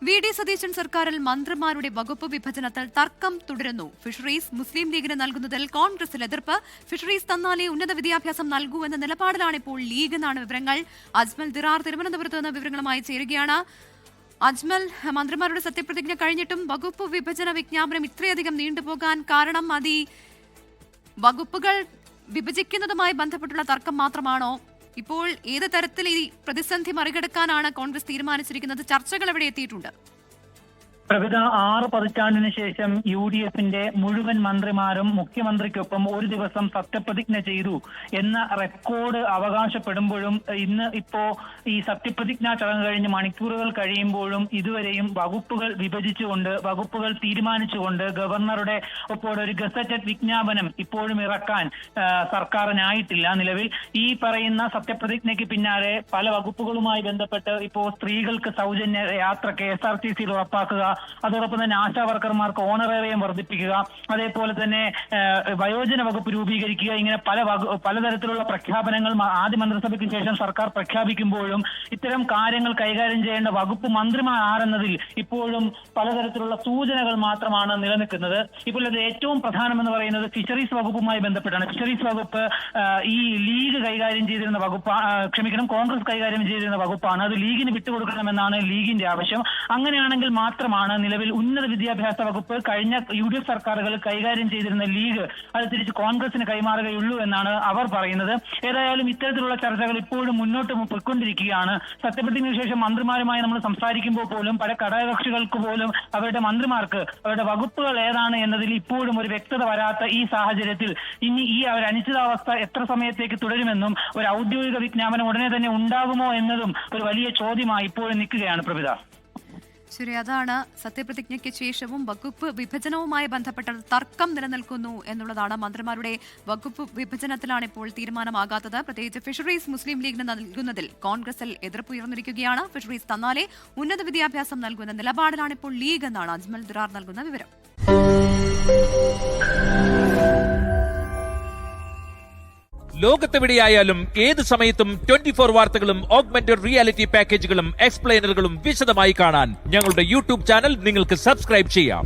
VD. Satheesan സർക്കാരിൽ മന്ത്രിമാരുടെ വകുപ്പ് വിഭജനത്തിൽ തർക്കം തുടരുന്നു. ഫിഷറീസ് മുസ്ലിം ലീഗിന് നൽകുന്നതിൽ കോൺഗ്രസിൽ എതിർപ്പ്. ഫിഷറീസ് തന്നാലേ ഉന്നത വിദ്യാഭ്യാസം നൽകൂ എന്ന നിലപാടിലാണ് ഇപ്പോൾ ലീഗ് എന്നാണ് വിവരങ്ങൾ. അജ്മൽ ദിറാർ തിരുവനന്തപുരത്ത് നിന്ന് വിവരങ്ങളുമായി ചേരുകയാണ്. അജ്മൽ, മന്ത്രിമാരുടെ സത്യപ്രതിജ്ഞ കഴിഞ്ഞിട്ടും വകുപ്പ് വിഭജന വിജ്ഞാപനം ഇത്രയധികം നീണ്ടുപോകാൻ കാരണം അത് ഈ വകുപ്പുകൾ വിഭജിക്കുന്നതുമായി ബന്ധപ്പെട്ടുള്ള തർക്കം മാത്രമാണോ? ഇപ്പോൾ ഏത് തരത്തിൽ ഈ പ്രതിസന്ധി മറികടക്കാനാണ് കോൺഗ്രസ് തീരുമാനിച്ചിരിക്കുന്നത്? ചർച്ചകൾ എവിടെ എത്തിയിട്ടുണ്ട്? പ്രവിധ 6 പതിറ്റാണ്ടിന് ശേഷം യുഡിഎഫിന്റെ മുഴുവൻ മന്ത്രിമാരും മുഖ്യമന്ത്രിക്കൊപ്പം ഒരു ദിവസം സത്യപ്രതിജ്ഞ ചെയ്തു എന്ന റെക്കോർഡ് അവകാശപ്പെടുമ്പോഴും ഇപ്പോ ഈ സത്യപ്രതിജ്ഞാ ചടങ്ങ് കഴിഞ്ഞ് മണിക്കൂറുകൾ കഴിയുമ്പോഴും ഇതുവരെയും വകുപ്പുകൾ വിഭജിച്ചുകൊണ്ട് വകുപ്പുകൾ തീരുമാനിച്ചുകൊണ്ട് ഗവർണറുടെ ഒപ്പം ഒരു ഗസറ്റഡ് വിജ്ഞാപനം ഇപ്പോഴും ഇറക്കാൻ സർക്കാരിനായിട്ടില്ല. നിലവിൽ ഈ പറയുന്ന സത്യപ്രതിജ്ഞയ്ക്ക് പിന്നാലെ പല വകുപ്പുകളുമായി ബന്ധപ്പെട്ട് ഇപ്പോൾ സ്ത്രീകൾക്ക് സൗജന്യ യാത്ര KSRTC ഉറപ്പാക്കുക, അതോടൊപ്പം തന്നെ ആശാ വർക്കർമാർക്ക് ഓണറേറിയം വർദ്ധിപ്പിക്കുക, അതേപോലെ തന്നെ വയോജന വകുപ്പ് രൂപീകരിക്കുക, ഇങ്ങനെ പലതരത്തിലുള്ള പ്രഖ്യാപനങ്ങൾ ആദ്യ മന്ത്രിസഭയ്ക്ക് ശേഷം സർക്കാർ പ്രഖ്യാപിക്കുമ്പോഴും ഇത്തരം കാര്യങ്ങൾ കൈകാര്യം ചെയ്യേണ്ട വകുപ്പ് മന്ത്രിമാർ ആരെന്നതിൽ ഇപ്പോഴും പലതരത്തിലുള്ള സൂചനകൾ മാത്രമാണ് നിലനിൽക്കുന്നത്. ഇപ്പോൾ ഇത് ഏറ്റവും പ്രധാനമെന്ന് പറയുന്നത് ഫിഷറീസ് വകുപ്പുമായി ബന്ധപ്പെട്ടാണ്. ഫിഷറീസ് വകുപ്പ് ഈ ലീഗ് കൈകാര്യം ചെയ്തിരുന്ന കോൺഗ്രസ് കൈകാര്യം ചെയ്തിരുന്ന വകുപ്പാണ്. അത് ലീഗിന് വിട്ടുകൊടുക്കണമെന്നാണ് ലീഗിന്റെ ആവശ്യം. അങ്ങനെയാണെങ്കിൽ മാത്രമാണ് നിലവിൽ ഉന്നത വിദ്യാഭ്യാസ വകുപ്പ് കഴിഞ്ഞ UDF സർക്കാരുകൾ കൈകാര്യം ചെയ്തിരുന്ന ലീഗ് അത് തിരിച്ച് കോൺഗ്രസിന് കൈമാറുകയുള്ളൂ എന്നാണ് അവർ പറയുന്നത്. ഏതായാലും ഇത്തരത്തിലുള്ള ചർച്ചകൾ ഇപ്പോഴും മുന്നോട്ട് പോയിക്കൊണ്ടിരിക്കുകയാണ്. സത്യപ്രതിജ്ഞയ്ക്ക് ശേഷം മന്ത്രിമാരുമായി നമ്മൾ സംസാരിക്കുമ്പോൾ പോലും പല ഘടകകക്ഷികൾക്ക് പോലും അവരുടെ മന്ത്രിമാർക്ക് അവരുടെ വകുപ്പുകൾ ഏതാണ് എന്നതിൽ ഇപ്പോഴും ഒരു വ്യക്തത വരാത്ത ഈ സാഹചര്യത്തിൽ ഇനി ഈ ഒരു അനിശ്ചിതാവസ്ഥ എത്ര സമയത്തേക്ക് തുടരുമെന്നും ഒരു ഔദ്യോഗിക വിജ്ഞാപനം ഉടനെ തന്നെ ഉണ്ടാകുമോ എന്നതും ഒരു വലിയ ചോദ്യമായി ഇപ്പോഴും നിൽക്കുകയാണ്. പ്രവിധ, ശരി, അതാണ് സത്യപ്രതിജ്ഞയ്ക്ക് ശേഷവും വകുപ്പ് വിഭജനവുമായി ബന്ധപ്പെട്ട തർക്കം നിലനിൽക്കുന്നു എന്നുള്ളതാണ്. മന്ത്രിമാരുടെ വകുപ്പ് വിഭജനത്തിലാണ് ഇപ്പോൾ തീരുമാനമാകാത്തത്. പ്രത്യേകിച്ച് ഫിഷറീസ് മുസ്ലിം ലീഗിന് നൽകുന്നതിൽ കോൺഗ്രസിൽ എതിർപ്പ് ഉയർന്നിരിക്കുകയാണ്. ഫിഷറീസ് തന്നാലേ ഉന്നത വിദ്യാഭ്യാസം നൽകുന്ന നിലപാടിലാണ് ഇപ്പോൾ ലീഗ് എന്നാണ് അജ്മൽ ദിറാർ നൽകുന്ന വിവരം. ലോകത്തെവിടെയായാലും ഏത് സമയത്തും 24 വാർത്തകളും ഓഗ്മെന്റഡ് റിയാലിറ്റി പാക്കേജുകളും എക്സ്പ്ലെയിനറുകളും വിശദമായി കാണാൻ ഞങ്ങളുടെ YouTube ചാനൽ നിങ്ങൾക്ക് സബ്സ്ക്രൈബ് ചെയ്യാം.